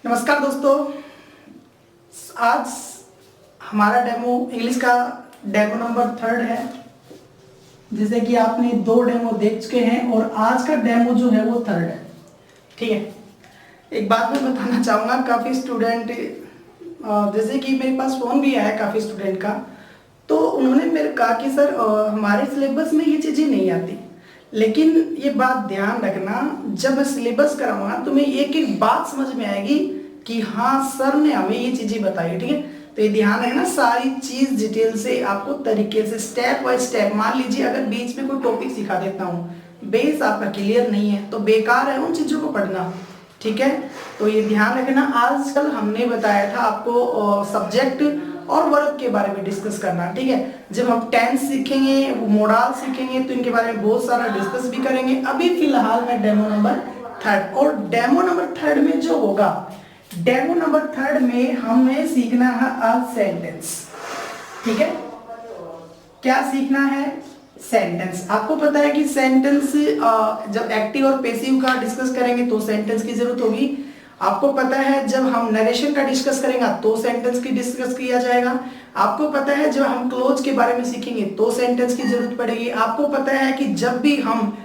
नमस्कार दोस्तों, आज हमारा डेमो इंग्लिश का डेमो नंबर 3 है। जैसे कि आपने 2 डेमो देख चुके हैं और आज का डेमो जो है वो 3rd है। ठीक है, एक बात मैं बताना चाहूँगा, काफ़ी स्टूडेंट जैसे कि मेरे पास फ़ोन भी आया काफ़ी स्टूडेंट का, तो उन्होंने मेरे कहा कि सर हमारे सिलेबस में ये चीज़ें नहीं आती। लेकिन ये बात ध्यान रखना, जब मैं सिलेबस कराऊंगा तो मैं एक एक बात समझ में आएगी कि हाँ सर ने हमें ये चीज़ें बताई। ठीक है, तो ये ध्यान रखना, सारी चीज़ डिटेल से आपको तरीके से स्टेप बाय स्टेप। मान लीजिए अगर बीच में कोई टॉपिक सिखा देता हूँ, बेस आपका क्लियर नहीं है तो बेकार है उन चीज़ों को पढ़ना। ठीक है, तो ये ध्यान रखना। आजकल हमने बताया था आपको सब्जेक्ट और वर्ब के बारे में डिस्कस करना। ठीक है, जब हम टेंस सीखेंगे, मोडाल सीखेंगे तो इनके बारे में बहुत सारा डिस्कस भी करेंगे। अभी फिलहाल में डेमो नंबर 3 और डेमो नंबर 3 में जो होगा, डेमो नंबर 3 में हमें सीखना है अ सेंटेंस। ठीक है, क्या सीखना है? सेंटेंस। आपको पता है कि सेंटेंस जब एक्टिव और पैसिव का डिस्कस करेंगे तो सेंटेंस की जरूरत होगी। आपको पता है जब हम नरेशन का डिस्कस करेंगे तो सेंटेंस की डिस्कस किया जाएगा। आपको पता है जब हम क्लोज के बारे में सीखेंगे तो सेंटेंस की जरूरत पड़ेगी। आपको पता है कि जब भी हम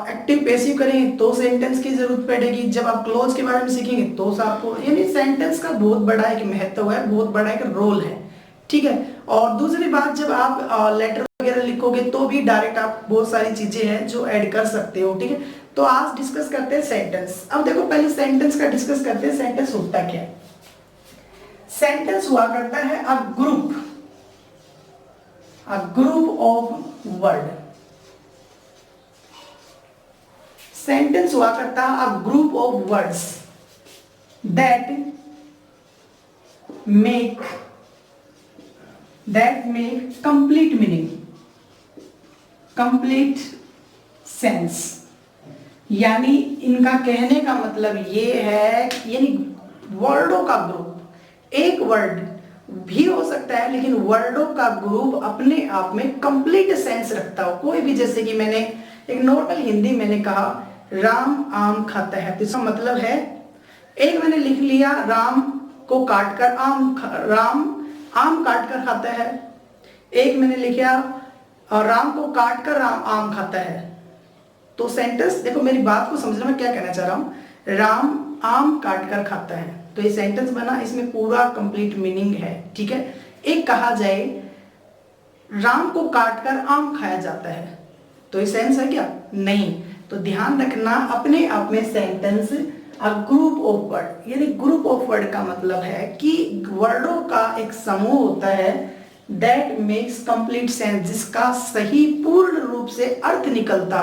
एक्टिव पैसिव करेंगे तो सेंटेंस की जरूरत पड़ेगी। जब आप क्लोज के बारे में सीखेंगे तो आपको, यानी सेंटेंस का बहुत बड़ा एक महत्व है, बहुत बड़ा एक रोल है। ठीक है, और दूसरी बात, जब आप लेटर वगैरह लिखोगे तो भी डायरेक्ट आप बहुत सारी चीजें हैं जो ऐड कर सकते हो। ठीक है, तो आज डिस्कस करते हैं सेंटेंस। अब देखो, पहले सेंटेंस का डिस्कस करते हैं। सेंटेंस होता क्या है? सेंटेंस हुआ करता है a group of word. Sentence हुआ करता है a group of words that make complete meaning, complete sense. यानी इनका कहने का मतलब ये है, यानी वर्डों का ग्रुप। एक वर्ड भी हो सकता है लेकिन वर्डों का ग्रुप अपने आप में कंप्लीट सेंस रखता हो। कोई भी, जैसे कि मैंने एक नॉर्मल हिंदी मैंने कहा राम आम खाता है, तो इसका मतलब है, एक मैंने लिख लिया राम को काटकर राम आम काटकर खाता है। एक मैंने लिखा राम को काटकर राम आम खाता है। तो सेंटेंस देखो, मेरी बात को समझना, मैं क्या कहना चाह रहा हूं। राम आम काटकर खाता है, तो ये सेंटेंस बना, इसमें पूरा कंप्लीट मीनिंग है। ठीक है, एक कहा जाए राम को काटकर आम खाया जाता है, तो ये सेंस है क्या? नहीं। तो ध्यान रखना, अपने आप में sentence a group of word, यानी ग्रुप ऑफ वर्ड का मतलब है कि वर्डों का एक समूह होता है दैट मेक्स कंप्लीट सेंस, जिसका सही पूर्ण रूप से अर्थ निकलता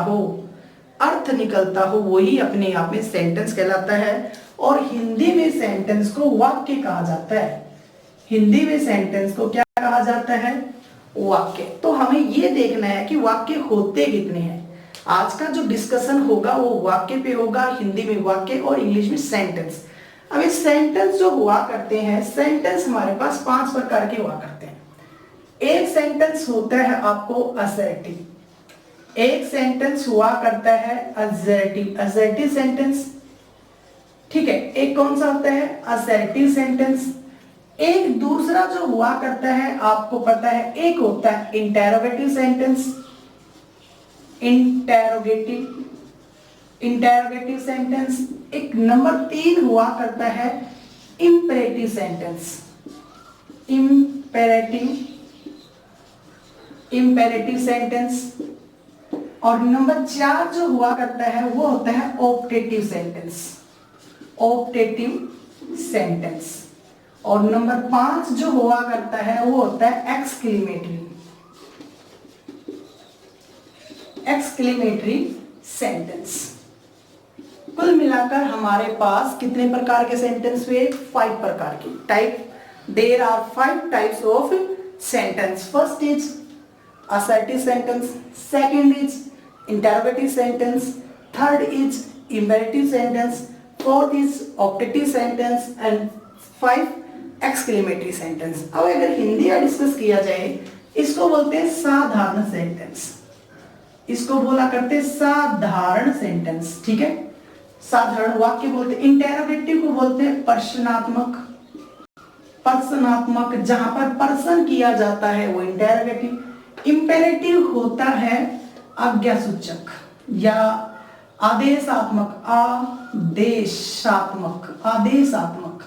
हो, वही अपने आप में सेंटेंस कहलाता है। और हिंदी में सेंटेंस को वाक्य कहा जाता है। हिंदी में सेंटेंस को क्या कहा जाता है? वाक्य। तो हमें ये देखना है कि वाक्य होते कितने हैं। आज का जो डिस्कशन होगा वो वाक्य पे होगा, हिंदी में वाक्य और इंग्लिश में सेंटेंस। अब ये सेंटेंस जो हुआ करते हैं, सेंटेंस हमारे पास 5 प्रकार के हुआ करते हैं। एक सेंटेंस होता है आपको असर्टिव, एक सेंटेंस हुआ करता है असर्टिव सेंटेंस। ठीक है, एक कौन सा होता है? Assertive sentence. एक दूसरा जो हुआ करता है आपको पता है, एक होता है इंटेरोगेटिव सेंटेंस। Interrogative sentence. एक नंबर 3 हुआ करता है इंपेरेटिव सेंटेंस। Imperative sentence. और नंबर 4 जो हुआ करता है वो होता है ऑप्टेटिव सेंटेंस। Optative sentence. और नंबर 5 जो हुआ करता है वो होता है एक्सक्लेमेटरी सेंटेंस। कुल मिलाकर हमारे पास कितने प्रकार के सेंटेंस हुए? 5 प्रकार के type. There are 5 types of sentence. First is assertive sentence, second is interrogative sentence, third is imperative sentence, fourth is optative sentence and 5 exclamatory sentence। अब अगर हिंदी में डिस्कस किया जाए, इसको बोलते हैं साधारण सेंटेंस। इसको बोला करते हैं साधारण सेंटेंस। ठीक है, साधारण वाक्य बोलते हैं। इंटेरोगेटिव को बोलते हैं प्रश्नात्मक, प्रश्नात्मक जहां पर प्रश्न किया जाता है वो इंटेरोगेटिव। इंपेरेटिव होता है आज्ञासूचक या आदेशात्मक, आदेशात्मक, आदेशात्मक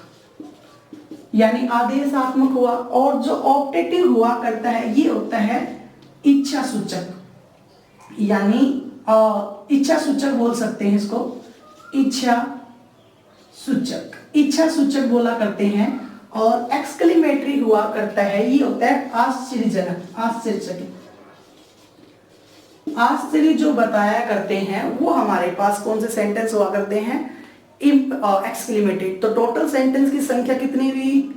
यानी आदेशात्मक हुआ। और जो ऑप्टेटिव हुआ करता है ये होता है इच्छा सूचक, यानी इच्छा सूचक बोल सकते हैं इसको, इच्छा सूचक, इच्छा सूचक बोला करते हैं। और एक्सक्लेमेटरी हुआ करता है ये होता है आश्चर्यजनक, आश्चर्यचकित। आश्चर्य जो बताया करते हैं वो हमारे पास कौन से सेंटेंस हुआ करते हैं, एक्सक्लेमेटेड। तो टोटल सेंटेंस की संख्या कितनी हुई,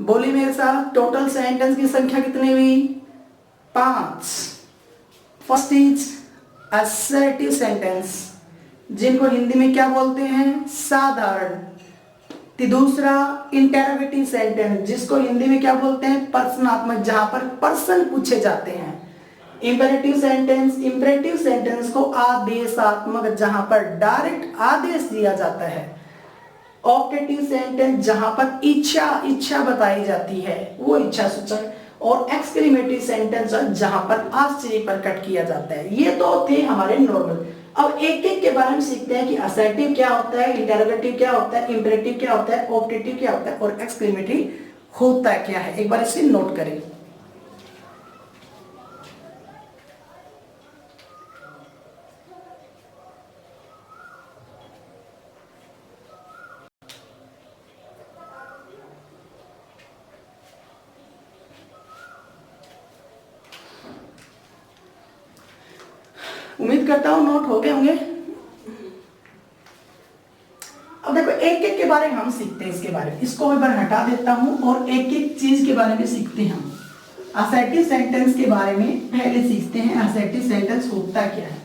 बोली मेरे साथ, टोटल सेंटेंस की संख्या कितनी हुई, 5। फर्स्ट इज असर्टिव सेंटेंस, जिनको हिंदी में क्या बोलते हैं, साधारण। दूसरा इंटेरोगेटिव सेंटेंस, जिसको हिंदी में क्या बोलते हैं, प्रश्नात्मक, जहां पर प्रश्न पूछे जाते हैं। इंपेरेटिव सेंटेंस, इंपेरेटिव सेंटेंस को आदेशात्मक, जहां पर डायरेक्ट आदेश दिया जाता है। ऑप्टेटिव सेंटेंस, जहां पर इच्छा बताई जाती है वो इच्छा सूचक। और एक्सक्लेमेटरी सेंटेंस, जहां पर आश्चर्य प्रकट किया जाता है। ये तो थे हमारे नॉर्मल। अब एक एक के बारे में सीखते हैं कि असर्टिव क्या होता है, इंटेरोगेटिव क्या होता है, इंपेरेटिव क्या होता है, ऑप्टेटिव क्या होता है और एक्सक्लेमेटरी होता क्या है। एक बार इसे नोट करें। उम्मीद करता हूं नोट हो गए होंगे। अब देखो एक एक के बारे में हम सीखते हैं, इसके बारे में इसको एक बार हटा देता हूं और एक एक चीज के बारे में सीखते हैं हम। असर्टिव सेंटेंस के बारे में पहले सीखते हैं, असर्टिव सेंटेंस होता क्या है,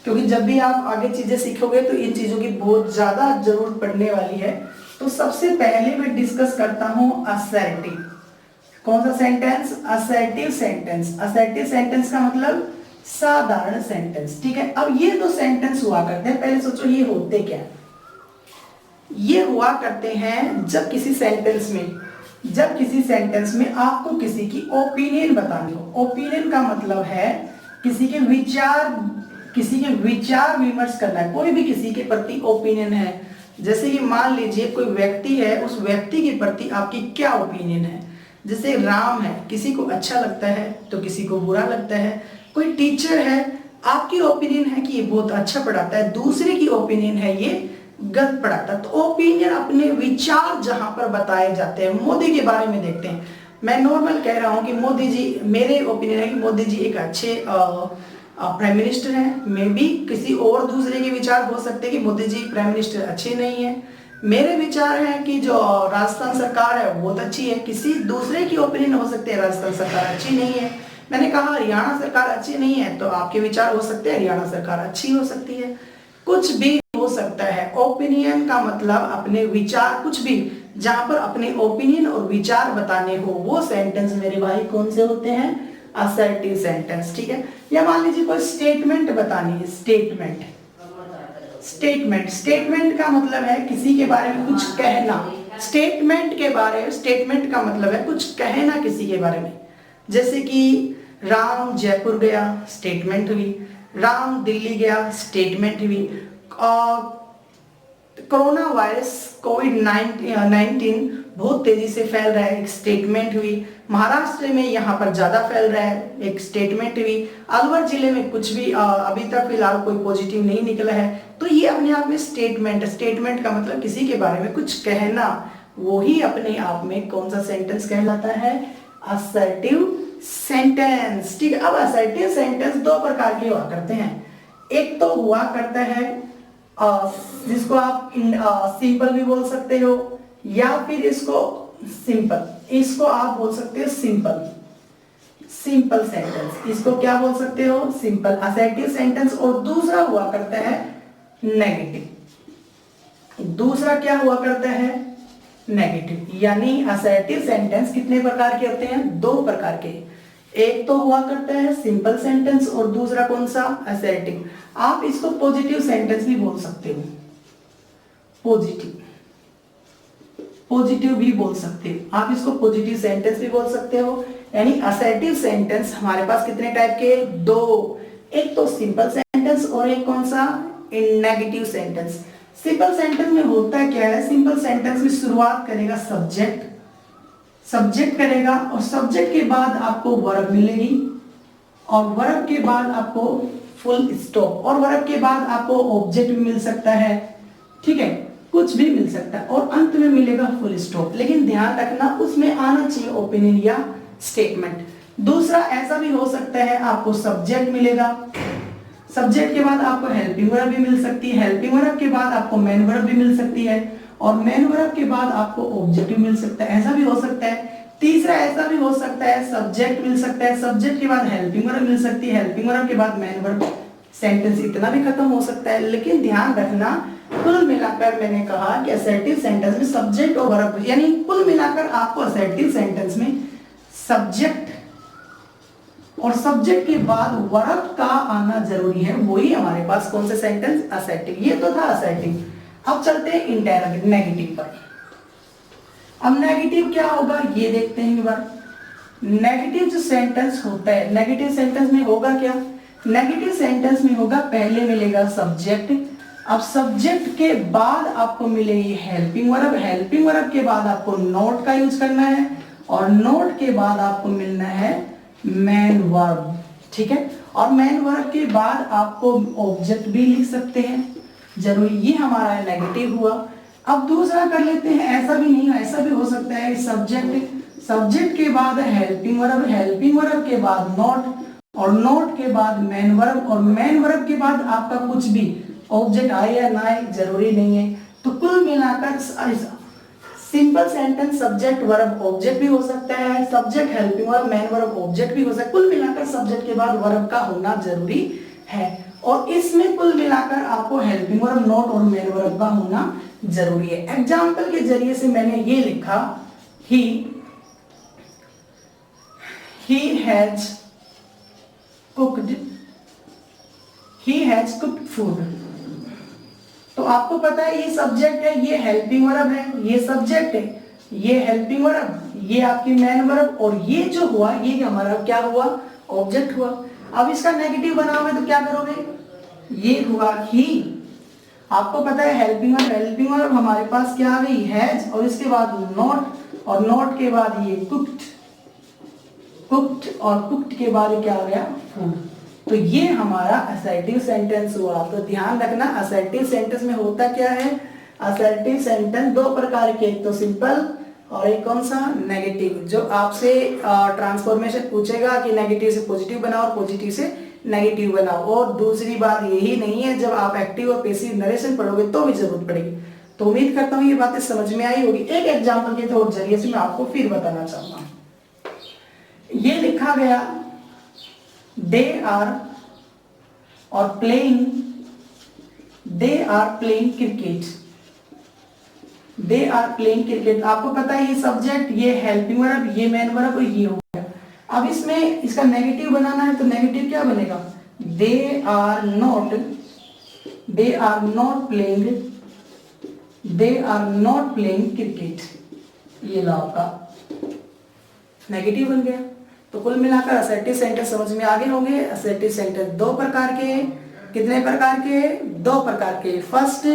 क्योंकि जब भी आप आगे चीजें सीखोगे तो इन चीजों की बहुत ज्यादा जरूरत पड़ने वाली है। तो सबसे पहले मैं डिस्कस करता हूं असर्टिव। कौन सा sentence, assertive sentence. Assertive sentence का मतलब साधारण सेंटेंस, ठीक है। अब ये दो सेंटेंस हुआ करते हैं, पहले सोचो ये होते क्या है। ये हुआ करते हैं जब किसी सेंटेंस में आपको किसी की ओपिनियन बतानी हो। ओपिनियन का मतलब है किसी के विचार विमर्श करना है। कोई भी किसी के प्रति ओपिनियन है, जैसे कि मान लीजिए कोई व्यक्ति है, उस व्यक्ति के प्रति आपकी क्या ओपिनियन है। जैसे राम है, किसी को अच्छा लगता है तो किसी को बुरा लगता है। कोई टीचर है, आपकी ओपिनियन है कि ये बहुत अच्छा पढ़ाता है, दूसरे की ओपिनियन है ये गलत पढ़ाता है। तो ओपिनियन अपने विचार जहां पर बताए जाते हैं। मोदी के बारे में देखते हैं, मैं नॉर्मल कह रहा हूं कि मोदी जी, मेरे ओपिनियन है कि मोदी जी एक अच्छे प्राइम मिनिस्टर हैं। मे बी किसी और दूसरे के विचार हो सकते हैं कि मोदी जी प्राइम मिनिस्टर अच्छे नहीं है। मेरे विचार हैं कि जो राजस्थान सरकार है बहुत अच्छी है। किसी दूसरे की ओपिनियन हो सकते हैं राजस्थान सरकार अच्छी नहीं है। मैंने कहा हरियाणा सरकार अच्छी नहीं है, तो आपके विचार हो सकते हैं हरियाणा सरकार अच्छी हो सकती है। कुछ भी हो सकता है। ओपिनियन का मतलब अपने विचार, कुछ भी जहां पर अपने ओपिनियन और विचार बताने हो वो सेंटेंस मेरे भाई कौन से होते हैं, असर्टिव सेंटेंस, ठीक है। या मान लीजिए कोई स्टेटमेंट बतानी है, स्टेटमेंट का मतलब है किसी के बारे में कुछ कहना। स्टेटमेंट का मतलब है कुछ कहना किसी के बारे में। जैसे कि राम जयपुर गया, स्टेटमेंट हुई। राम दिल्ली गया, स्टेटमेंट हुई। कोरोना वायरस कोविड-19 बहुत तेजी से फैल रहा है, एक स्टेटमेंट हुई। महाराष्ट्र में यहाँ पर ज्यादा फैल रहा है, एक स्टेटमेंट हुई। अलवर जिले में कुछ भी अभी तक फिलहाल कोई पॉजिटिव नहीं निकला है। तो ये अपने आप में स्टेटमेंट का मतलब किसी के बारे में कुछ कहना, वो ही अपने आप में कौन सा सेंटेंस कहलाता है, असर्टिव सेंटेंस, ठीक है। अब असर्टिव सेंटेंस दो प्रकार के हुआ करते हैं। एक तो हुआ करता है जिसको आप सिंपल भी बोल सकते हो, या फिर इसको आप बोल सकते हो सिंपल सेंटेंस। इसको क्या बोल सकते हो, सिंपल असर्टिव सेंटेंस। और दूसरा हुआ करता है नेगेटिव। दूसरा क्या हुआ करता है, नेगेटिव। यानी असर्टिव सेंटेंस कितने प्रकार के होते हैं, दो प्रकार के। एक तो हुआ करता है सिंपल सेंटेंस और दूसरा कौन सा, असर्टिव। आप इसको पॉजिटिव सेंटेंस भी बोल सकते हो। पॉजिटिव, पॉजिटिव भी बोल सकते हो आप इसको, पॉजिटिव सेंटेंस भी बोल सकते हो। यानी असर्टिव सेंटेंस हमारे पास कितने टाइप के, दो, एक तो सिंपल सेंटेंस और एक कौन सा, नेगेटिव सेंटेंस। सिंपल सेंटेंस में होता क्या है, सिंपल सेंटेंस में शुरुआत करेगा सब्जेक्ट, सब्जेक्ट करेगा और सब्जेक्ट के बाद आपको वर्ब मिलेगी और वर्ब के बाद आपको फुल स्टॉप और वर्ब के बाद आपको ऑब्जेक्ट भी मिल सकता है, ठीक है, कुछ भी मिल सकता है और अंत में मिलेगा फुल स्टॉप। लेकिन ध्यान रखना उसमें आना चाहिए ओपिनियन या स्टेटमेंट। दूसरा ऐसा भी हो सकता है आपको सब्जेक्ट मिलेगा, सब्जेक्ट के बाद आपको हेल्पिंग वर्ब भी मिल सकती है, हेल्पिंग वर्ब के बाद आपको मेन वर्ब भी मिल सकती है और मेन वर्ब के बाद आपको ऑब्जेक्ट भी मिल सकता है, ऐसा भी हो सकता है। तीसरा ऐसा भी हो सकता है सब्जेक्ट मिल सकता है, सब्जेक्ट के बाद हेल्पिंग वर्ब मिल सकती है, हेल्पिंग वर्ब के बाद मेन वर्ब, सेंटेंस इतना भी खत्म हो सकता है। लेकिन ध्यान रखना कुल मिलाकर मैंने कहा कि असर्टिव सेंटेंस में सब्जेक्ट और वर्ब, यानी कुल मिलाकर आपको असर्टिव सेंटेंस में सब्जेक्ट और सब्जेक्ट के बाद वर्ब का आना जरूरी है, वही हमारे पास कौन से सेंटेंस, असर्टिव। ये तो था असर्टिव। अब चलते हैं इंडेरोगेटिव, नेगेटिव पर। अब नेगेटिव क्या होगा ये देखते हैं एक बार। नेगेटिव जो सेंटेंस होता है, नेगेटिव सेंटेंस में होगा क्या, नेगेटिव सेंटेंस में होगा पहले मिलेगा सब्जेक्ट, अब सब्जेक्ट के बाद आपको मिलेगी हेल्पिंग वर्ब, हेल्पिंग वर्ब के बाद आपको नोट का यूज करना है और नोट के बाद आपको मिलना है मेन वर्ब, ठीक है, और मेन वर्ब के बाद आपको ऑब्जेक्ट भी लिख सकते हैं जरूरी, ये हमारा नेगेटिव हुआ। अब दूसरा कर लेते हैं, ऐसा भी नहीं है, ऐसा भी हो सकता है सब्जेक्ट, सब्जेक्ट के बाद हेल्पिंग वर्ब, हेल्पिंग वर्ब के बाद नोट और नोट के बाद मेन वर्ब और मेन वर्ब के बाद आपका कुछ भी ऑब्जेक्ट आए या ना आए जरूरी नहीं है। तो कुल मिलाकर simple sentence subject verb object भी हो सकता है, subject helping verb main verb object भी हो सकता है, कुल मिलाकर सब्जेक्ट के बाद वर्ब का होना जरूरी है और इसमें कुल मिलाकर आपको हेल्पिंग वर्ब नोट और मेन वर्ब का होना जरूरी है। एग्जाम्पल के जरिए से मैंने ये लिखा, he has cooked food। तो आपको पता है ये सब्जेक्ट है, ये हेल्पिंग वर्ब है, ये सब्जेक्ट है, ये हेल्पिंग वर्ब, ये आपकी मेन वर्ब और ये जो हुआ ये हमारा क्या हुआ, ऑब्जेक्ट हुआ। अब इसका नेगेटिव बनाओगे तो क्या करोगे, ये हुआ ही, आपको पता है हेल्पिंग वर्ब हमारे पास क्या आ गई, हैज और इसके बाद नॉट और नॉट के बाद ये कुक्ड और कुक्ड के बाद क्या आ गया, फूड। तो ये हमारा असर्टिव सेंटेंस हुआ। तो ध्यान रखना असर्टिव सेंटेंस में होता क्या है, असर्टिव सेंटेंस दो प्रकार के, एक तो सिंपल और एक कौन सा, नेगेटिव। जो आपसे ट्रांसफॉर्मेशन पूछेगा कि नेगेटिव से पॉजिटिव बनाओ और पॉजिटिव से नेगेटिव बनाओ। और दूसरी बात यही नहीं है, जब आप एक्टिव और पैसिव नरेशन पढ़ोगे तो भी जरूरत पड़ेगी। तो उम्मीद करता हूँ ये बातें समझ में आई होगी। एक एग्जाम्पल के तौर जरिए से मैं आपको फिर बताना चाहूंगा। ये लिखा गया they are playing cricket, they are playing cricket. आपको पता है ये सब्जेक्ट, ये हेल्पिंग वर्ब, ये मेन वर्ब और ये हो गया। अब इसमें इसका नेगेटिव बनाना है तो नेगेटिव क्या बनेगा, they are not playing cricket, ये ला आपका नेगेटिव बन गया। तो कुल मिलाकर असर्टिव सेंटेंस समझ में आगे होंगे। असर्टिव सेंटेंस दो प्रकार के, कितने प्रकार के, दो प्रकार के। फर्स्ट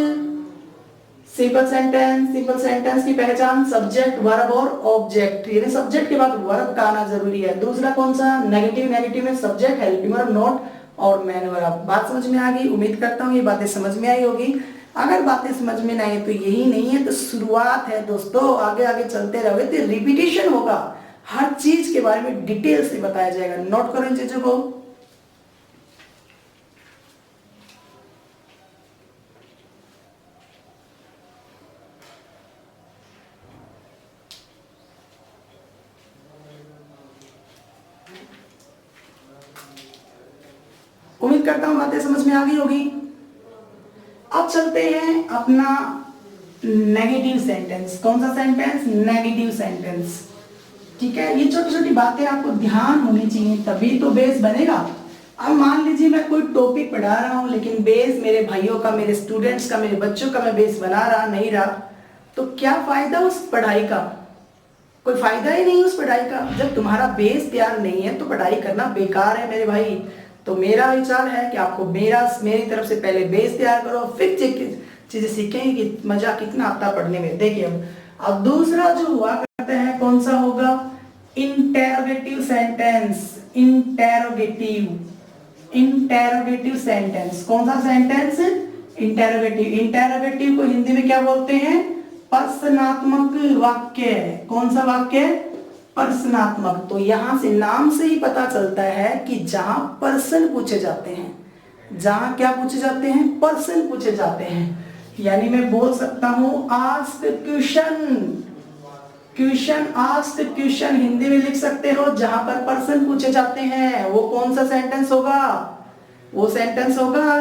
सिंपल सेंटेंस की पहचान सब्जेक्ट वर्ब और ऑब्जेक्ट, यानी सब्जेक्ट के बाद वर्ब का आना जरूरी है। दूसरा कौन सा, नेगेटिव में सब्जेक्ट हेल्पिंग वर्ब नोट और मेन वर्ब। बात समझ में आ गई, उम्मीद करता हूँ ये बातें समझ में आई होगी। अगर बातें समझ में नहीं है तो यही नहीं है, तो शुरुआत है दोस्तों, आगे आगे चलते रहोगे तो रिपीटिशन होगा, हर चीज के बारे में डिटेल से बताया जाएगा। नोट करो इन चीजों को। उम्मीद करता हूं बातें समझ में आ गई होगी। अब चलते हैं अपना नेगेटिव सेंटेंस। कौन सा सेंटेंस, नेगेटिव सेंटेंस। ठीक है, ये छोटी छोटी बातें आपको ध्यान होनी चाहिए, तभी तो बेस बनेगा। अब मान लीजिए मैं कोई टॉपिक पढ़ा रहा हूँ लेकिन बेस मेरे भाइयों का, मेरे स्टूडेंट्स का, मेरे बच्चों का मैं बेस बना रहा नहीं रहा, तो क्या फायदा उस पढ़ाई का? कोई फायदा ही नहीं उस पढ़ाई का। जब तुम्हारा बेस तैयार नहीं है तो पढ़ाई करना बेकार है मेरे भाई। तो मेरा विचार है कि आपको मेरी तरफ से पहले बेस तैयार करो, फिर चीजें सीखेंगे कि मजा कितना आता पढ़ने में। देखिए अब दूसरा जो हुआ करता है कौन सा होगा? Interrogative sentence. Interrogative sentence. कौन सा सेंटेंस? इंटेरोगेटिव। इंटेरोगेटिव को हिंदी में क्या बोलते हैं? प्रश्नात्मक वाक्य। कौन सा वाक्य? प्रश्नात्मक। तो यहां से नाम से ही पता चलता है कि जहां प्रश्न पूछे जाते हैं, जहां क्या पूछे जाते हैं? प्रश्न पूछे जाते हैं। यानी मैं बोल सकता हूं ask question. Question, ask question Hindi में लिख सकते हो जहां पर प्रश्न पूछे जाते हैं। वो कौन सा सेंटेंस होगा? वो सेंटेंस होगा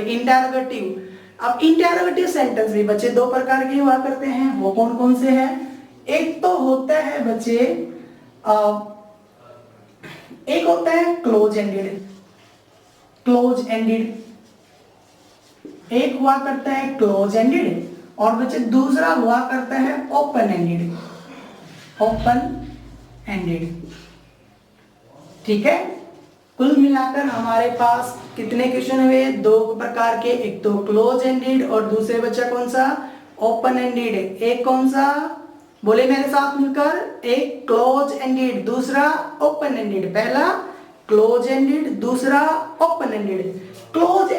इंटेरोगेटिव। अब इंटेरोगेटिव सेंटेंस भी बच्चे दो प्रकार के हुआ करते हैं। वो कौन कौन से हैं? एक तो होता है बच्चे, एक होता है क्लोज एंडेड। क्लोज एंडेड एक हुआ करता है क्लोज एंडेड, और बच्चे दूसरा हुआ करता है ओपन एंडेड। ओपन एंडेड, ठीक है। कुल मिलाकर हमारे पास कितने क्वेश्चन हुए? दो प्रकार के, एक तो क्लोज एंडेड और दूसरे बच्चा कौन सा? Open ended. एक कौन सा? बोले मेरे साथ मिलकर, एक क्लोज एंडेड, दूसरा ओपन एंडेड। पहला क्लोज एंडेड, दूसरा ओपन एंडेड। क्लोज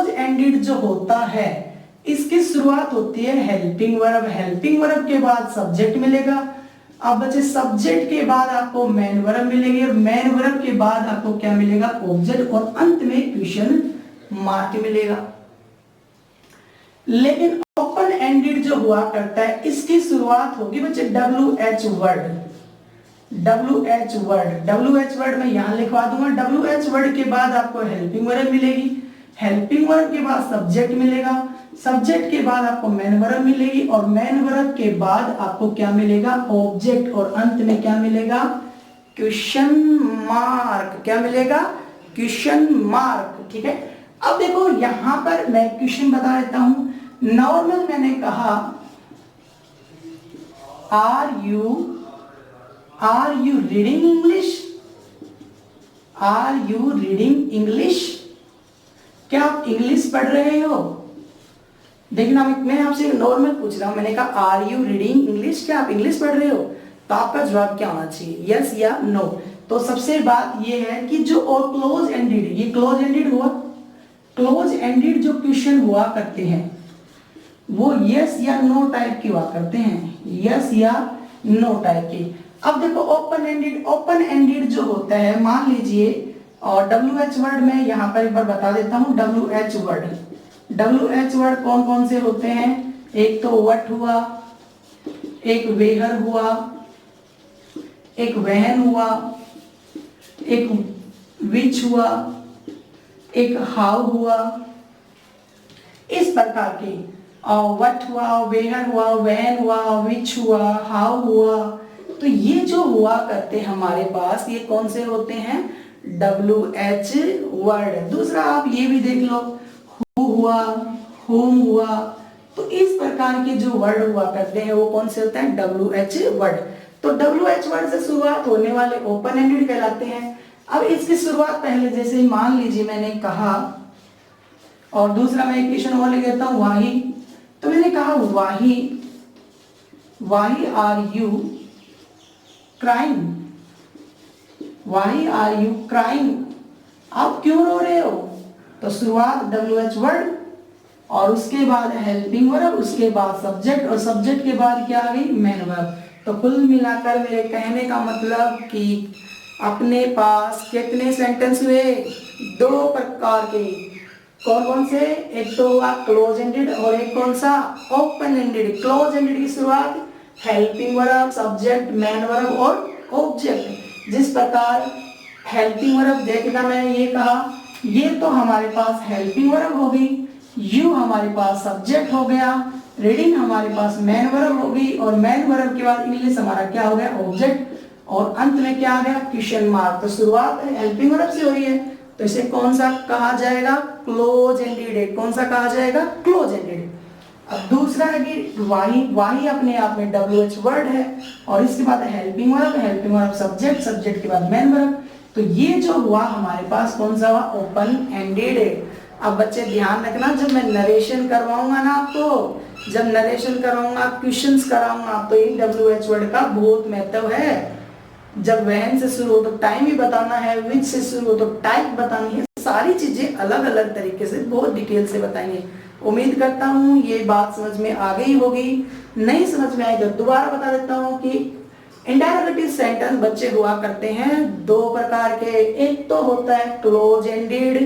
एंडेड जो होता है इसकी शुरुआत होती है हेल्पिंग वर्ब। हेल्पिंग वर्ब के बाद सब्जेक्ट मिलेगा। अब बच्चे सब्जेक्ट के बाद आपको मेन वर्ब मिलेगी, और मेन वर्ब के बाद आपको क्या मिलेगा? ऑब्जेक्ट, और अंत में क्वेश्चन मार्क मिलेगा। लेकिन ओपन एंडेड जो हुआ करता है इसकी शुरुआत होगी बच्चे WH वर्ड। WH वर्ड मैं यहां लिखवा दूंगा। WH वर्ड के बाद आपको हेल्पिंग वर्ब मिलेगी, हेल्पिंग वर्ब के बाद सब्जेक्ट मिलेगा, सब्जेक्ट के बाद आपको मेन वर्ब मिलेगी, और मेन वर्ब के बाद आपको क्या मिलेगा? ऑब्जेक्ट, और अंत में क्या मिलेगा? Question mark. क्या मिलेगा? क्वेश्चन मार्क, ठीक है। अब देखो यहां पर मैं क्वेश्चन बता देता हूं। नॉर्मल मैंने कहा are you reading English? Are you reading English? क्या आप इंग्लिश पढ़ रहे हो? देखना मैं आपसे नॉर्मल पूछ रहा हूं, मैंने कहा आर यू रीडिंग इंग्लिश? क्या आप इंग्लिश पढ़ रहे हो? तो आपका जवाब क्या होना चाहिए? यस या नो। तो सबसे बात यह है कि जो और क्लोज एंडेड, ये क्लोज एंडेड हुआ। क्लोज एंडेड जो क्वेश्चन हुआ करते हैं वो यस या नो टाइप के हुआ करते हैं, यस या नो टाइप के। अब देखो ओपन एंडेड जो होता है, मान लीजिए, और WH वर्ड में यहां पर एक बार बता देता हूं। WH वर्ड कौन कौन से होते हैं? एक तो वट हुआ, एक वेहर हुआ, एक वहन हुआ, एक विच हुआ, एक हाउ हुआ। इस प्रकार के वट हुआ, वेहर हुआ, वहन हुआ, विच हुआ, हाउ हुआ। तो ये जो हुआ करते हमारे पास, ये कौन से होते हैं? WH word. दूसरा आप ये भी देख लो, हु हुआ, होम हुआ। तो इस प्रकार के जो वर्ड हुआ करते हैं वो कौन से होते हैं? WH word. तो WH वर्ड से शुरुआत होने वाले ओपन एंडेड कहलाते हैं। अब इसकी शुरुआत पहले जैसे मान लीजिए मैंने कहा, और दूसरा मैं एक क्वेश्चन और लिख देता हूं, वाही। तो मैंने कहा why are you crying? Why are you crying? आप क्यों रो रहे हो? तो शुरुआत WH वर्ड, और उसके बाद हेल्पिंग वर्ब, उसके बाद सब्जेक्ट, और सब्जेक्ट के बाद क्या आ गई? Main verb. तो कुल मिलाकर मेरे कहने का मतलब कि अपने पास कितने सेंटेंस हुए? दो प्रकार के। कौन कौन से? एक तो हुआ क्लोज एंडेड, और एक कौन सा? Open ended. क्लोज एंडेड की शुरुआत helping verb, subject, main verb और ऑब्जेक्ट। जिस प्रकार हेल्पिंग वर्ब, देखना मैं ये कहा, ये तो हमारे पास हेल्पिंग वर्ब हो गई, यू हमारे पास सब्जेक्ट हो गया, रीडिंग हमारे पास मेन वर्ब हो गई, और मेन वर्ब के बाद इंग्लिश हमारा क्या हो गया? ऑब्जेक्ट। और अंत में क्या आ गया, क्वेश्चन मार्क। तो शुरुआत हेल्पिंग वर्ब से हो रही है, तो इसे कौन सा कहा जाएगा, क्लोज एंडेड। कौन सा कहा जाएगा, क्लोज एंडेड। अब दूसरा है कि वाही अपने आप में WH वर्ड है, और इसके बाद हेल्पिंग वर्ब सब्जेक्ट, सब्जेक्ट के बाद मेन वर्ब। तो ये जो हुआ हमारे पास कौन सा हुआ, ओपन एंडेड है। अब बच्चे ध्यान रखना, जब मैं नरेशन करवाऊंगा ना आपको, जब नरेशन कराऊंगा, क्वेश्चंस कराऊंगा, तो ये WH वर्ड का बहुत महत्व है। जब वहन से शुरू हो तो टाइम भी बताना है, विच से शुरू हो तो टाइप बतानी है, सारी चीजें अलग अलग तरीके से बहुत डिटेल से बताएंगे। उम्मीद करता हूँ ये बात समझ में आ गई होगी। नहीं समझ में आई तो दोबारा बता देता हूँ कि इंडायरेक्टिव सेंटेंस बच्चे हुआ करते हैं दो प्रकार के। एक तो होता है क्लोज एंडेड।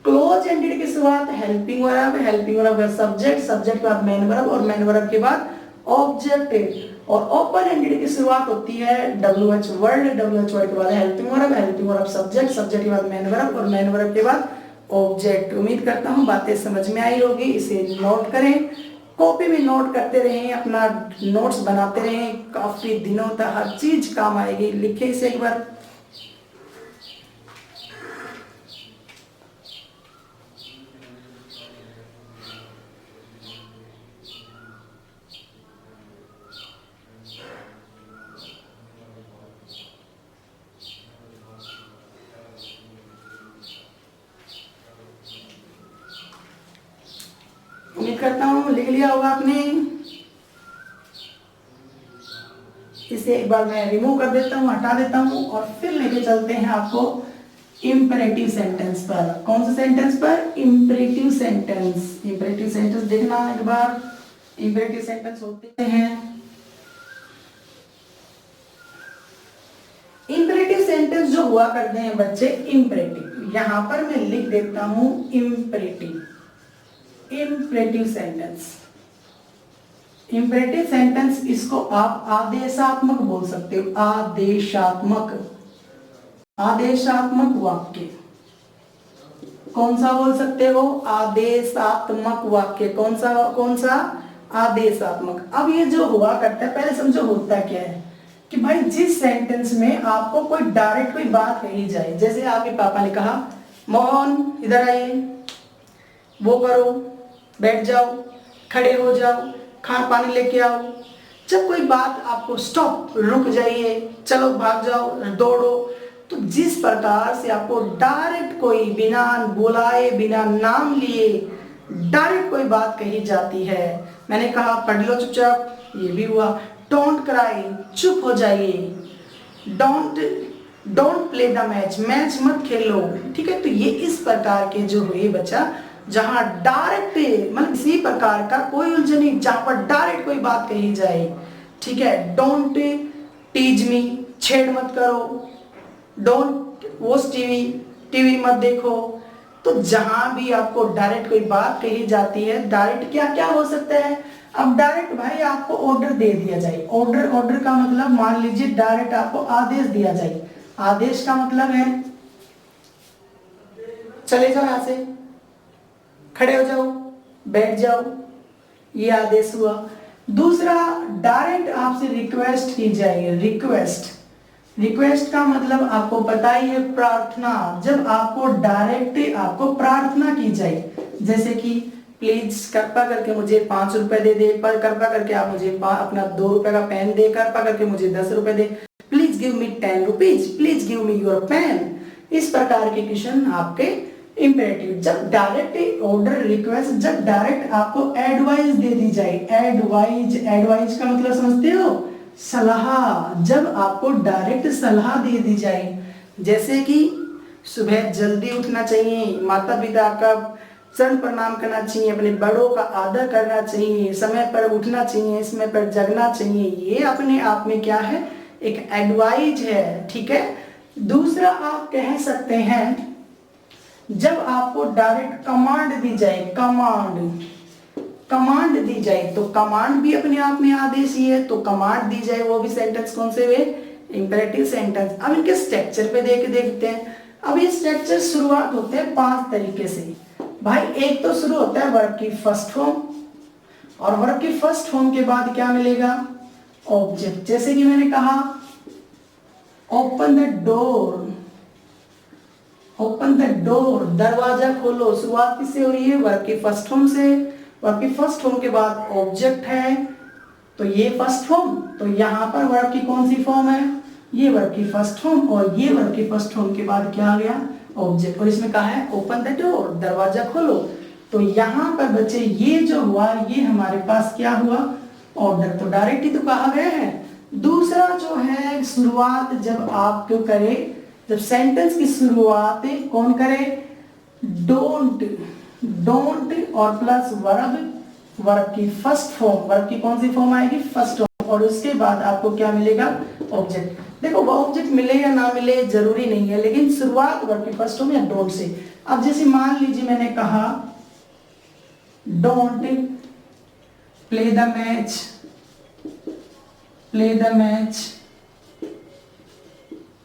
क्लोज एंडेड की शुरुआत हेल्पिंग वर्ब का सब्जेक्ट, सब्जेक्ट के बाद मेन वर्ब, और मेन वर्ब के बाद ऑब्जेक्ट। और ओपन एंडेड की शुरुआत होती है WH वर्ड के बाद हेल्पिंग वर्ब सब्जेक्ट, सब्जेक्ट के बाद मेन वर्ब, और मेन वर्ब के बाद ऑब्जेक्ट। उम्मीद करता हूँ बातें समझ में आई होगी। इसे नोट करें, कॉपी में नोट करते रहें, अपना नोट्स बनाते रहें, काफी दिनों तक हर चीज काम आएगी। लिखे इसे एक बार। उम्मीद करता हूँ लिख लिया होगा आपने। इसे एक बार मैं रिमूव कर देता हूँ, हटा देता हूँ, और फिर लेके चलते हैं आपको इंपेरेटिव सेंटेंस पर। कौन से सेंटेंस पर, इंपेरेटिव सेंटेंस। इंपेरेटिव सेंटेंस देखना एक बार। इंपेरेटिव सेंटेंस होते हैं, इंपेरेटिव सेंटेंस जो हुआ करते हैं बच्चे इंपेरेटिव, यहां पर मैं लिख देता हूं imperative. Imperative sentence, imperative sentence इसको आप आदेशात्मक बोल सकते हो। आदेशात्मक, आदेशात्मक वाक्य। कौन सा बोल सकते हो, आदेशात्मक वाक्य। कौन सा, आदेशात्मक। अब ये जो हुआ करता है, पहले समझो होता क्या है कि भाई जिस सेंटेंस में आपको कोई डायरेक्ट कोई बात कही जाए, जैसे आपके पापा ने कहा मोहन इधर आइए, वो करो, बैठ जाओ, खड़े हो जाओ, खाना पानी लेके आओ। जब कोई बात आपको स्टॉप, रुक जाइए, चलो भाग जाओ, दौड़ो, तो जिस प्रकार से आपको डायरेक्ट कोई बिना बुलाए, बिना नाम लिए डायरेक्ट कोई बात कही जाती है। मैंने कहा पढ़ लो चुपचाप, ये भी हुआ। डोंट क्राई, चुप हो जाइए। Don't play the match, match मत खेलो। ठीक है, तो ये इस प्रकार के जो हुए बच्चा, जहां डायरेक्ट मतलब इसी प्रकार का कोई उलझन नहीं, जहां पर डायरेक्ट कोई बात कही जाए। ठीक है, डोंट टीज मी, छेड़ मत करो। डोंट वॉच टीवी, टीवी मत देखो। तो जहां भी आपको डायरेक्ट कोई बात कही जाती है, डायरेक्ट क्या क्या हो सकता है। अब डायरेक्ट भाई आपको ऑर्डर दे दिया जाए, ऑर्डर का मतलब मान लीजिए डायरेक्ट आपको आदेश दिया जाए। आदेश का मतलब है चले जाओ यहां से, खड़े हो जाओ, बैठ जाओ, ये आदेश हुआ। दूसरा, डायरेक्ट आपसे रिक्वेस्ट की जाएगी। रिक्वेस्ट का मतलब आपको पता ही है, प्रार्थना। जब आपको डायरेक्ट आपको प्रार्थना की जाए, जैसे कि प्लीज कृपा करके मुझे 5 रुपए दे दे, पर कृपा करके आप मुझे अपना 2 रुपए का पेन दे, कृपा करके मुझे 10 रुपए दे, please give me 10 rupees, please give me your pen. इस प्रकार के क्वेश्चन आपके इंपेरेटिव। जब डायरेक्ट ऑर्डर, रिक्वेस्ट, जब डायरेक्ट आपको एडवाइस दे दी जाए। एडवाइस का मतलब समझते हो, सलाह। जब आपको डायरेक्ट सलाह दे दी जाए, जैसे कि सुबह जल्दी उठना चाहिए, माता पिता का चरण प्रणाम करना चाहिए, अपने बड़ों का आदर करना चाहिए, समय पर उठना चाहिए, समय पर जगना चाहिए, ये अपने आप में क्या है, एक एडवाइज है। ठीक है। दूसरा आप कह सकते हैं जब आपको डायरेक्ट कमांड दी जाए, कमांड दी जाए, तो कमांड भी अपने आप में आदेश ही है, तो कमांड दी जाए, वो भी सेंटेंस कौन से हुए, इंपेरेटिव सेंटेंस। अब इनके स्ट्रक्चर पे देखते हैं। अब ये स्ट्रक्चर शुरुआत होते हैं 5 तरीके से। भाई एक तो शुरू होता है वर्ब की फर्स्ट फॉर्म, और वर्ब की फर्स्ट फॉर्म के बाद क्या मिलेगा, ऑब्जेक्ट। जैसे कि मैंने कहा open the door, open the door, दरवाजा खोलो। शुरुआत किससे हो रही है? वर्ब की फर्स्ट फॉर्म से। वर्ब की फर्स्ट फॉर्म के बाद ऑब्जेक्ट है, तो ये फर्स्ट फॉर्म, तो यहाँ पर वर्ब की कौन सी फॉर्म है? ये वर्ब की फर्स्ट फॉर्म, और ये वर्ब की फर्स्ट फॉर्म के बाद क्या आ गया? ऑब्जेक्ट। और इसमें कहा है ओपन द डोर, दरवाजा खोलो। तो यहाँ पर बच्चे ये जो हुआ, ये हमारे पास क्या हुआ? ऑर्डर। तो डायरेक्ट ही तो कहा गया है। दूसरा जो है, शुरुआत जब आप क्यों करे, जब सेंटेंस की शुरुआत कौन करे? डोंट, डोंट और प्लस वर्ब, वर्ब की फर्स्ट फॉर्म, वर्ब की कौन सी फॉर्म आएगी? First form. और उसके बाद आपको क्या मिलेगा? ऑब्जेक्ट। देखो वो ऑब्जेक्ट मिले या ना मिले जरूरी नहीं है, लेकिन शुरुआत वर्ब की फर्स्ट फॉर्म या डोंट से। अब जैसे मान लीजिए मैंने कहा don't play the match, play the match,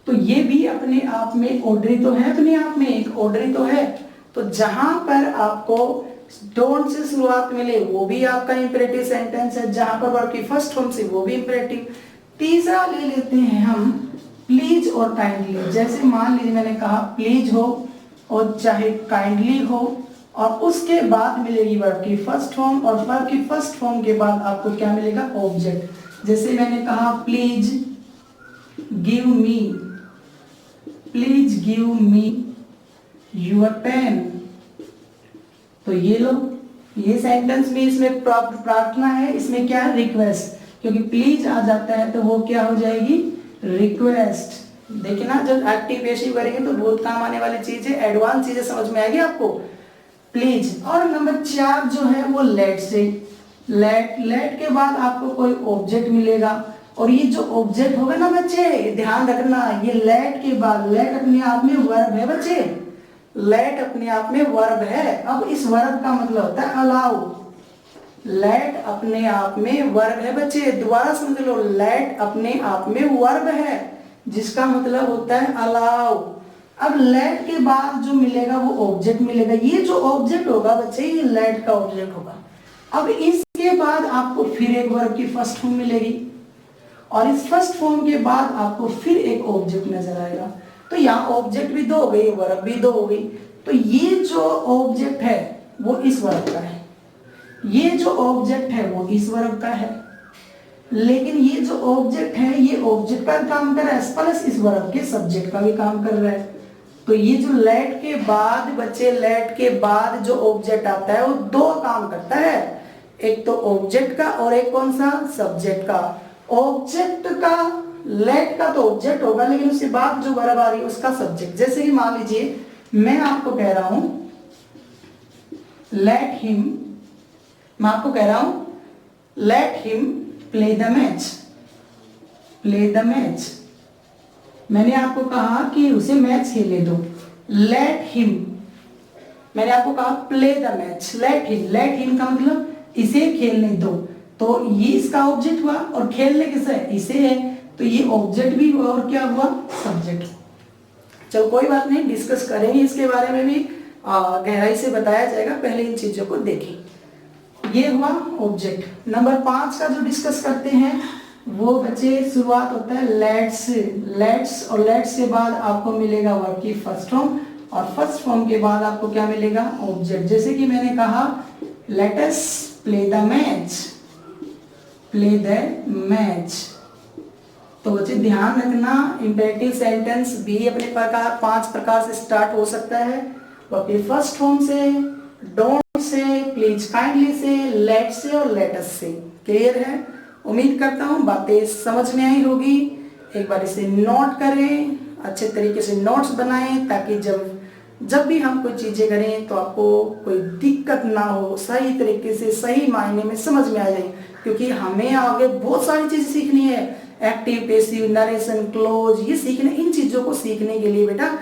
तो ये भी अपने आप में ऑर्डरी तो है, अपने आप में एक ऑर्डरी तो है। तो जहां पर आपको डोंट से शुरुआत मिले वो भी आपका इंपेरेटिव सेंटेंस है, जहां पर वर्ब की फर्स्ट फॉर्म से वो भी इंपेरेटिव। तीसरा ले लेते हैं हम प्लीज और काइंडली। जैसे मान लीजिए मैंने कहा प्लीज हो और चाहे काइंडली हो, और उसके बाद मिलेगी वर्ब की फर्स्ट फॉर्म, और वर्ब की फर्स्ट फॉर्म के बाद आपको क्या मिलेगा? ऑब्जेक्ट। जैसे मैंने कहा please give me, please give me your pen, तो ये लो, ये सेंटेंस भी इसमें प्रार्थना है, इसमें क्या है? रिक्वेस्ट, क्योंकि प्लीज आ जाता है तो वो क्या हो जाएगी? रिक्वेस्ट। देखिए ना, जब एक्टिव पेशिव करेंगे तो बहुत काम आने वाली चीज है, एडवांस चीजें समझ में आएगी आपको। प्लीज। और नंबर 4 जो है वो लेट से, लेट, लेट के बाद आपको कोई ऑब्जेक्ट मिलेगा, और ये जो ऑब्जेक्ट होगा ना बच्चे, ध्यान रखना, ये लेट के बाद, लेट अपने आप में वर्ब है बच्चे, लेट अपने आप में वर्ब है। अब इस वर्ब का मतलब होता है अलाउ, लेट अपने आप में वर्ब है बच्चे, दोबारा समझ लो, लेट अपने आप में वर्ब है, जिसका मतलब होता है अलाउ। अब लेट के बाद जो मिलेगा वो ऑब्जेक्ट मिलेगा, ये जो ऑब्जेक्ट होगा बच्चे ये लेट का ऑब्जेक्ट होगा। अब इसके बाद आपको फिर एक वर्ब की फर्स्ट फॉर्म मिलेगी, और इस फर्स्ट फॉर्म के बाद आपको फिर एक ऑब्जेक्ट नजर आएगा। तो यहाँ ऑब्जेक्ट भी 2 हो गई, वर्ब भी 2 हो गई। तो ये जो ऑब्जेक्ट है वो इस वर्ब का है, ये जो ऑब्जेक्ट है वो इस वर्ब का है, लेकिन ये जो ऑब्जेक्ट है ये ऑब्जेक्ट का काम कर रहा है प्लस इस वर्ब के सब्जेक्ट का भी काम कर रहा है। तो ये जो लेट के बाद बच्चे, लेट के बाद जो ऑब्जेक्ट आता है वो 2 काम करता है, एक तो ऑब्जेक्ट का और एक कौन सा? सब्जेक्ट का। ऑब्जेक्ट का, लेट का तो ऑब्जेक्ट होगा, लेकिन उसके बाद जो वर्ब आ रही है उसका सब्जेक्ट। जैसे कि मान लीजिए मैं आपको कह रहा हूं लेट हिम, मैं आपको कह रहा हूं let him play the match, play the match, मैंने आपको कहा कि उसे मैच खेलने दो, लेट हिम, मैंने आपको कहा play the match, let him, let him का मतलब इसे खेलने दो, तो ये इसका ऑब्जेक्ट हुआ, और खेलने किसे है? इसे है, तो ये ऑब्जेक्ट भी हुआ और क्या हुआ? सब्जेक्ट। चलो कोई बात नहीं, डिस्कस करेंगे इसके बारे में भी, गहराई से बताया जाएगा, पहले इन चीजों को देखें। ये हुआ ऑब्जेक्ट। नंबर 5 का जो डिस्कस करते हैं वो बच्चे शुरुआत होता है लेट्स, लेट्स, और लेट्स के बाद आपको मिलेगा वर्ब की फर्स्ट फॉर्म, और फर्स्ट फॉर्म के बाद आपको क्या मिलेगा? ऑब्जेक्ट। जैसे कि मैंने कहा let us play the match, play the match, तो बच्चे ध्यान रखना इंपेरेटिव सेंटेंस भी अपने प्रकार 5 प्रकार से स्टार्ट हो सकता है, वर्ब की फर्स्ट फॉर्म से, डोंट से, प्लीज काइंडली से, लेट से और लेट अस से। क्लियर है? उम्मीद करता हूँ बातें समझ में आई होगी। एक बार इसे नोट करें, अच्छे तरीके से नोट्स बनाएं, ताकि जब भी हम कोई चीजें करें तो आपको कोई दिक्कत ना हो, सही तरीके से सही मायने में समझ में आ जाए, क्योंकि हमें आगे बहुत सारी चीजें सीखनी है, एक्टिव, पैसिव, नरेशन, क्लोज, ये सीखने, इन चीजों को सीखने के लिए बेटा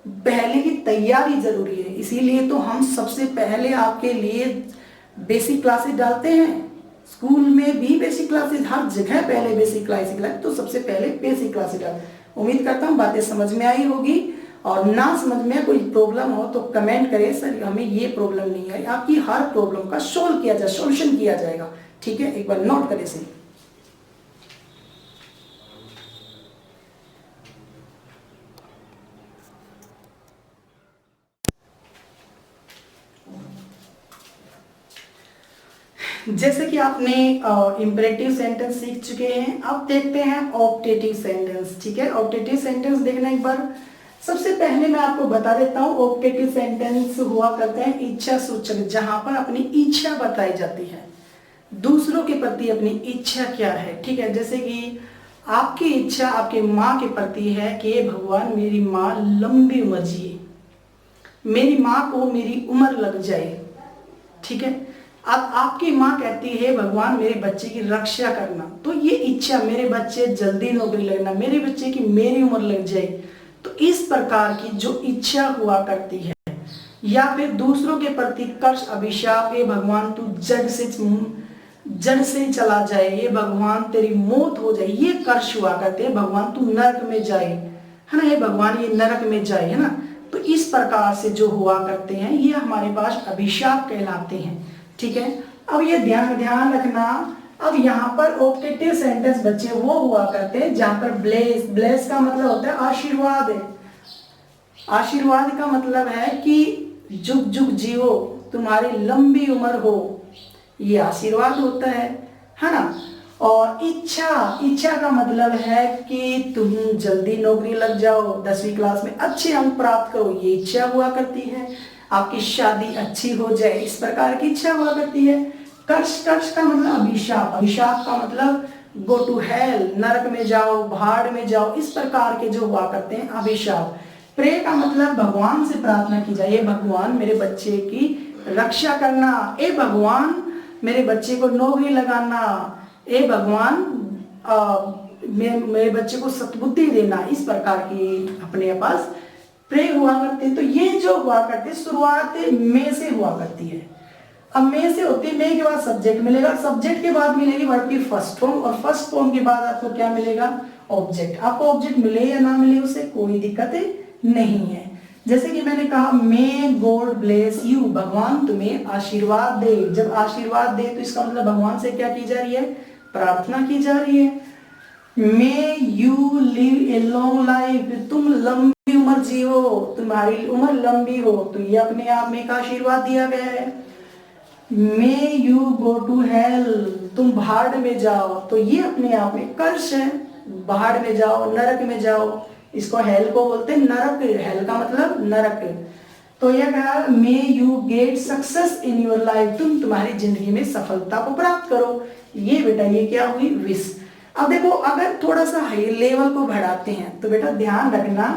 पहले की तैयारी जरूरी है। इसीलिए तो हम सबसे पहले आपके लिए बेसिक क्लासेस डालते हैं, स्कूल में भी बेसिक क्लासेस, हर जगह पहले बेसिक क्लासेस, तो सबसे पहले बेसिक क्लासेस डालते हैं। उम्मीद करता हूँ बातें समझ में आई होगी, और ना समझ में कोई प्रॉब्लम हो तो कमेंट करें, सर हमें ये प्रॉब्लम नहीं है, आपकी हर प्रॉब्लम का सोल्व किया जाए, सॉल्यूशन किया जाएगा। ठीक है, एक बार नोट करें सही। जैसे कि आपने इम्परेटिव सेंटेंस सीख चुके हैं, अब देखते हैं ऑप्टेटिव सेंटेंस। ठीक है, ऑप्टेटिव सेंटेंस देखना एक बार। सबसे पहले मैं आपको बता देता हूँ, ऑप्टेटिव सेंटेंस हुआ करते हैं इच्छा सूचक, जहां पर अपनी इच्छा बताई जाती है, दूसरों के प्रति अपनी इच्छा क्या है। ठीक है, जैसे कि आपकी इच्छा आपके माँ के प्रति है कि हे भगवान मेरी माँ लंबी उम्र जिए, मेरी माँ को मेरी उम्र लग जाए। ठीक है, अब आपकी माँ कहती है भगवान मेरे बच्चे की रक्षा करना, तो ये इच्छा मेरे बच्चे जल्दी नौकरी लगना, मेरे बच्चे की मेरी उम्र लग जाए, तो इस प्रकार की जो इच्छा हुआ करती है। या फिर दूसरों के प्रति कर्ष अभिशाप, ये भगवान तू जड़ से चला जाए, ये भगवान तेरी मौत हो जाए, ये कर्ष हुआ करते हैं, भगवान तू नरक में जाए, है ना, ये भगवान ये नरक में जाए, है ना। तो इस प्रकार से जो हुआ करते हैं ये हमारे पास अभिशाप कहलाते हैं। ठीक है, अब ये ध्यान रखना। अब यहाँ पर ऑप्टेटिव सेंटेंस बच्चे वो हुआ करते हैं जहां पर ब्लेस का मतलब होता है आशीर्वाद है। आशीर्वाद का मतलब है कि जुग जुग जियो, तुम्हारी लंबी उम्र हो, ये आशीर्वाद होता है ना। और इच्छा का मतलब है कि तुम जल्दी नौकरी लग जाओ, 10वीं क्लास में अच्छे अंक प्राप्त करो, ये इच्छा हुआ करती है। आपकी शादी अच्छी हो जाए, इस प्रकार की इच्छा हुआ करती है। कर्ष का मतलब अभिशाप का मतलब गो टू हेल, नरक में जाओ, भाड़ में जाओ, इस प्रकार के जो हुआ करते हैं अभिशाप। प्रे का मतलब भगवान से प्रार्थना की जाए, भगवान मेरे बच्चे की रक्षा करना, ए भगवान मेरे बच्चे को नौकरी लगाना, ए भगवान मेरे बच्चे को सद्बुद्धि देना, इस प्रकार की अपने पास प्रे हुआ करते। तो ये जो हुआ करते शुरुआत में से हुआ करती है। अब में से होती है, में के बाद सब्जेक्ट मिलेगा, सब्जेक्ट के बाद मिलेगी वर्ब की फर्स्ट फॉर्म, और फर्स्ट फॉर्म के बाद आपको क्या मिलेगा, ऑब्जेक्ट। आपको ऑब्जेक्ट मिले या ना मिले उससे कोई दिक्कत नहीं है। जैसे कि मैंने कहा मे गॉड ब्लेस यू, भगवान तुम्हें आशीर्वाद दे। जब आशीर्वाद दे तो इसका मतलब भगवान से क्या की जा रही है, प्रार्थना की जा रही है। May you live a long life, तुम लंबी उम्र जियो, तुम्हारी उम्र लंबी हो, तो ये अपने आप में एक आशीर्वाद दिया गया है। May you go to hell, तुम भाड़ में जाओ, तो ये अपने आप में कर्ष है, भाड़ में जाओ, नरक में जाओ, इसको हेल को बोलते हैं नरक, हेल का मतलब नरक। तो यह कहा may you get success in your life, तुम तुम्हारी जिंदगी में सफलता को प्राप्त करो। ये बेटा ये क्या हुई, विश। अब देखो अगर थोड़ा सा हाई लेवल को बढ़ाते हैं तो बेटा ध्यान रखना,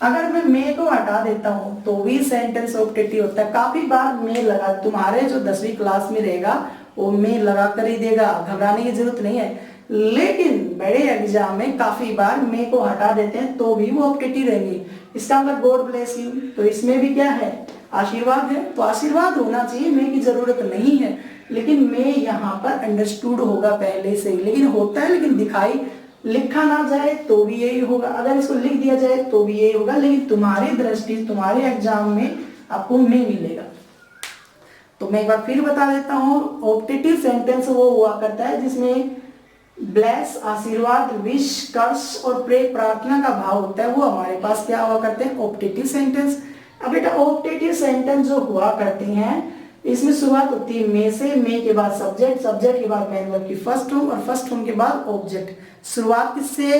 अगर मैं मे को हटा देता हूं तो भी सेंटेंस ऑप्टेटिव होता है। काफी बार मे लगा, तुम्हारे जो 10वीं क्लास में रहेगा वो मे लगा कर ही देगा, घबराने की जरूरत नहीं है। लेकिन बड़े एग्जाम में काफी बार मे को हटा देते हैं तो भी वो ऑप्टेटिव रहेंगे। इसका मतलब गॉड ब्लेस यू, तो इसमें भी क्या है, आशीर्वाद है, तो आशीर्वाद होना चाहिए, मे की जरूरत नहीं है। लेकिन मे यहाँ पर अंडरस्टूड होगा पहले से, लेकिन होता है, लेकिन दिखाई लिखा ना जाए तो भी यही होगा, अगर इसको लिख दिया जाए तो भी यही होगा, लेकिन तुम्हारी दृष्टि तुम्हारे एग्जाम में आपको मे मिलेगा। तो मैं एक बार फिर बता देता हूँ, ऑप्टेटिव सेंटेंस वो हुआ करता है जिसमें ब्लेस आशीर्वाद, विश कर्स और प्रे प्रार्थना का भाव होता है, वो हमारे पास क्या हुआ करते हैं, ऑप्टेटिव सेंटेंस। अब बेटा ऑप्टेटिव सेंटेंस जो हुआ करते हैं इसमें शुरुआत होती है मे से, मे के बाद सब्जेक्ट, सब्जेक्ट के बाद मेन वर्ब की फर्स्ट फॉर्म और फर्स्ट फॉर्म के बाद ऑब्जेक्ट। शुरुआत किससे,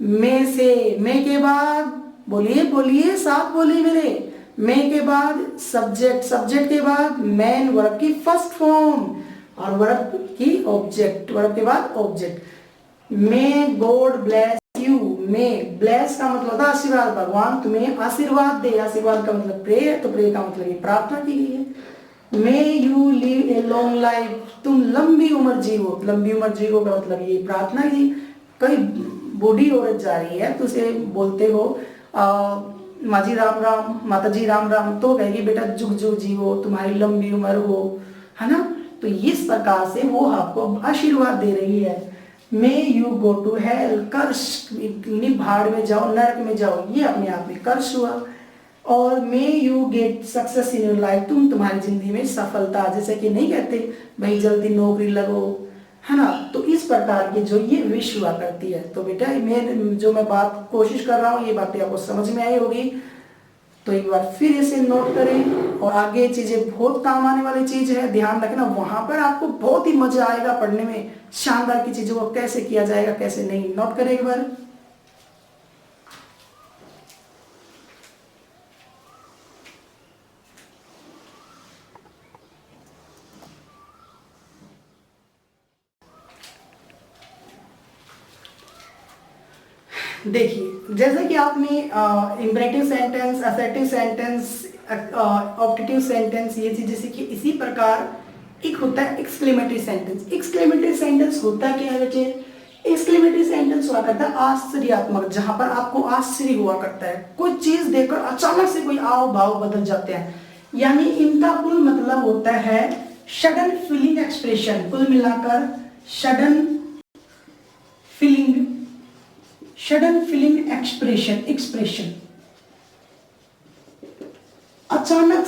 मे से, मे के बाद बोलिए साथ बोलिए मेरे, मे के बाद सब्जेक्ट, सब्जेक्ट के बाद मेन वर्ब की फर्स्ट फॉर्म और वर्ब की ऑब्जेक्ट, वर्ब के बाद object. May God bless you, may bless का मतलब होता है आशीर्वाद, भगवान तुम्हें आशीर्वाद दे, आशीर्वाद का मतलब प्रे, तो प्रे का मतलब ये प्रार्थना की गई है। May you live a long life, तुम लंबी उम्र जियो, लंबी उम्र जियो का मतलब ये प्रार्थना की। कई बूढ़ी औरत जा रही है तो उसे बोलते हो माँ जी राम राम, माता जी राम राम, तो कहेगी बेटा जुग जुग जियो, तुम्हारी लंबी उम्र हो, है ना। तो इस प्रकार से वो आपको आशीर्वाद दे रही है। May you go to hell, कर्ष, भाड़ में जाओ, नरक में जाओ, ये अपने आप में कर्ष हुआ। और may you get success in your life, तुम तुम्हारी जिंदगी में सफलता, जैसे कि नहीं कहते भाई जल्दी नौकरी लगो, है ना। तो इस प्रकार की जो ये विश हुआ करती है। तो बेटा मैं बात कोशिश कर रहा हूँ ये बातें आपको समझ में आई होगी। तो एक बार फिर इसे नोट करें और आगे चीजें बहुत काम आने वाली चीज है, ध्यान रखना। वहां पर आपको बहुत ही मजा आएगा पढ़ने में, शानदार की चीजों को कैसे किया जाएगा कैसे नहीं, नोट करें एक बार। देखिए जैसे कि आपने imperative sentence, assertive sentence, optative sentence ये चीजें सीखी, इसी प्रकार एक होता है एक्सक्लेमेटरी सेंटेंस। एक्सक्लेमेटरी सेंटेंस होता क्या है बच्चे? एक्सक्लेमेटरी सेंटेंस हुआ करता है आश्चर्यात्मक, जहां पर आपको आश्चर्य हुआ करता है, कोई चीज देखकर अचानक से कोई आव भाव बदल जाते हैं, यानी इनका कुल मतलब होता है सडन फीलिंग एक्सप्रेशन। कुल मिलाकर सडन फीलिंग एक्सप्रेशन अचानक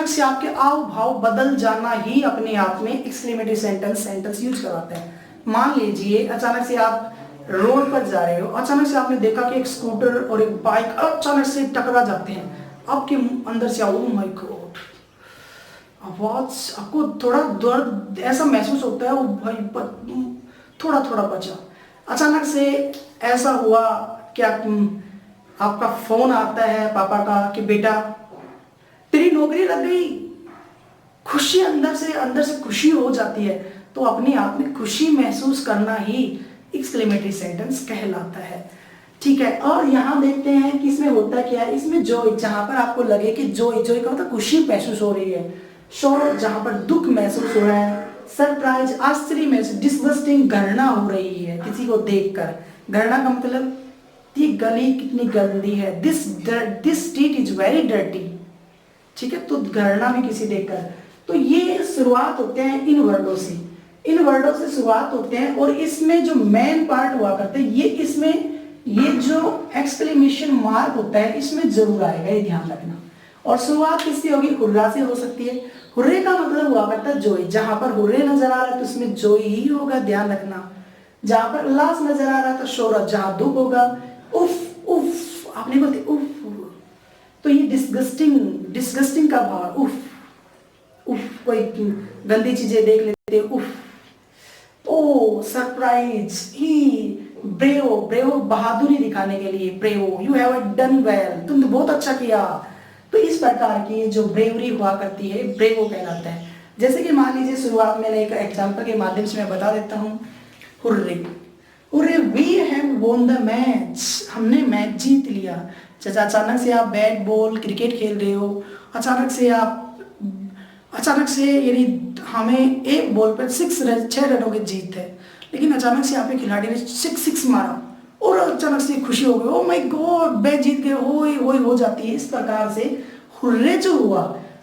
से आपके आव भाव बदल जाना ही अपने आप में एक्सक्लेमेटरी सेंटेंस यूज करवाता है। मान लीजिए अचानक से आप रोड पर जा रहे हो, अचानक से आपने देखा कि एक स्कूटर और एक बाइक अचानक से टकरा जाते हैं, आपके अंदर से ओ माय गॉड आवाज, आपको थोड़ा दर्द ऐसा महसूस होता है, ओ भाई थोड़ा थोड़ा बचा। अचानक से ऐसा हुआ क्या, आपका फोन आता है पापा का कि बेटा तेरी नौकरी लग गई, खुशी अंदर से खुशी हो जाती है। तो अपने आप में खुशी महसूस करना ही एक्सक्लेमेटरी सेंटेंस कहलाता है। ठीक है, और यहाँ देखते हैं कि इसमें होता क्या है, इसमें जॉय, जहां पर आपको लगे कि जॉय का मतलब खुशी महसूस हो रही है, सॉरो जहां पर दुख महसूस हो रहा है, सरप्राइज आश्चर्य में, डिसगस्टिंग घृणा हो रही है किसी को देखकर। घृणा का मतलब ये गली कितनी गंदी है, this street is very dirty. ठीक है, तो घृणा भी किसी देखकर। तो ये शुरुआत होते हैं इन वर्डों से शुरुआत होते हैं, और इसमें जो मेन पार्ट हुआ करते हैं ये जो एक्सक्लेमेशन मार्क होता है इसमें जरूर आएगा, ये ध्यान रखना। और शुरुआत किससे होगी? हुर्रा से हो सकती है। हुर्रे का मतलब हुआ करता है जॉय, जहां पर हुर्रे नजर आ रहा है तो उसमें जॉय ही होगा, ध्यान रखना। जहां पर उल्लास नजर आ रहा है तो शोरत, जहां दुख होगा उफ उफ, आपने बोलते उफ, तो ये डिस्गस्टिंग का भाव, उफ कोई गंदी चीजें देख लेते उफ। ओ सरप्राइज, ही ब्रेव बहादुरी दिखाने के लिए, brave you have done well, तुमने बहुत अच्छा किया। तो इस प्रकार की जो ब्रेवरी हुआ करती है ब्रेवो कहलाता है। जैसे कि मान लीजिए शुरुआत में एक एग्जांपल के माध्यम से मैं बता देता हूँ। Hurray we have won the match, हमने मैच जीत लिया। चाचा अचानक से आप बैट बॉल क्रिकेट खेल रहे हो, अचानक से यानी हमें एक बॉल पर 6 रनों की जीत है, लेकिन अचानक से आपके खिलाड़ी ने 6 मारा और अचानक से खुशी हो गई, ओ माय गॉड मैच जीत गए, होय हो जाती है। इस प्रकार से हुर्रे जो हुआ,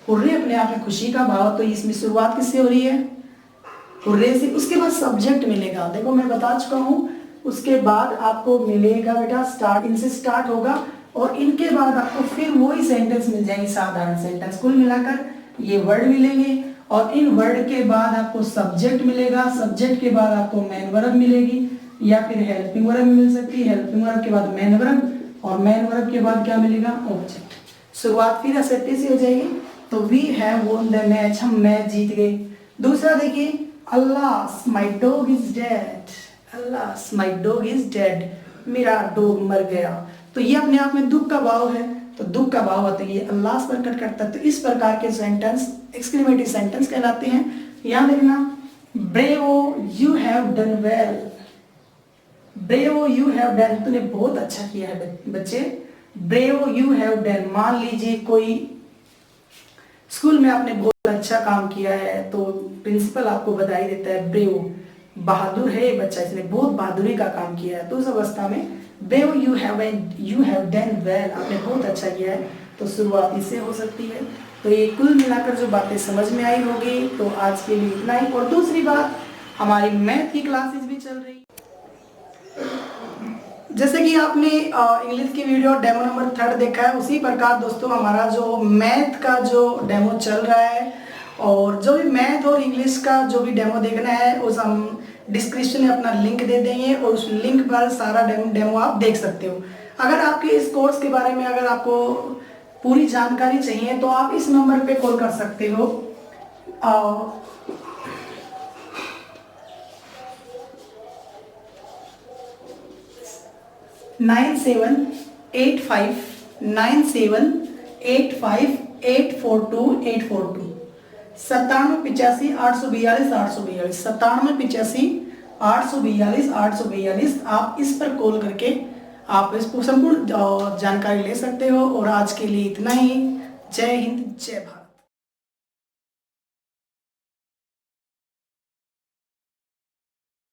हुर्रे अपने आप में खुशी का भाव, तो इसमें शुरुआत किससे हो रही है? हुर्रे से। उसके बाद सब्जेक्ट मिलेगा, देखो मैं बता चुका हूँ, उसके बाद आपको मिलेगा बेटा स्टार्ट, इनसे स्टार्ट होगा और इनके बाद आपको फिर वही सेंटेंस मिल जाएंगे, साधारण सेंटेंस। कुल मिलाकर ये वर्ड मिलेंगे और इन वर्ड के बाद आपको सब्जेक्ट मिलेगा, सब्जेक्ट के बाद आपको मेन वर्ब मिलेगी या फिर हेल्पिंग वर्ब मिल सकती है, हेल्पिंग वर्ब के बाद मेन वर्ब और मेन वर्ब के बाद क्या मिलेगा? ऑब्जेक्ट। शुरुआत फिर असत्य से हो जाएगी। तो we have won the match, हम मैच जीत गए। दूसरा देखिए, alas my dog is dead, alas my dog is dead, मेरा डॉग मर गया। तो ये अपने आप में दुख का भाव है, तो दुख का भाव होता है ये अल्लाह प्रकट करता है। तो इस प्रकार के सेंटेंस एक्सक्लेमेटरी सेंटेंस कहलाते हैं। यहाँ देखना, bravo you have done well, bravo you have done, तूने बहुत अच्छा किया है बच्चे, ब्रेवो यू हैव डन। मान लीजिए कोई स्कूल में आपने बहुत अच्छा काम किया है तो प्रिंसिपल आपको बधाई देता है, ब्रेवो बहादुर है ये बच्चा, इसने बहुत बहादुरी का काम किया है। तो उस अवस्था में bravo you have done well, आपने बहुत अच्छा किया है, तो शुरुआत इससे हो सकती है। तो ये कुल मिलाकर जो बातें समझ में आई होगी। तो आज के लिए इतना ही। और दूसरी बात, हमारी मैथ की क्लासेस भी चल रही, जैसे कि आपने इंग्लिश की वीडियो डेमो नंबर 3 देखा है, उसी प्रकार दोस्तों हमारा जो मैथ का जो डेमो चल रहा है, और जो भी मैथ और इंग्लिश का जो भी डेमो देखना है उस हम डिस्क्रिप्शन में अपना लिंक दे देंगे और उस लिंक पर सारा डेमो आप देख सकते हो। अगर आपके इस कोर्स के बारे में अगर आपको पूरी जानकारी चाहिए तो आप इस नंबर पे कॉल कर सकते हो। 9785 9785 9785 आप इस पर कॉल करके आप इस संपूर्ण जानकारी ले सकते हो। और आज के लिए इतना ही। जय हिंद, जय भारत।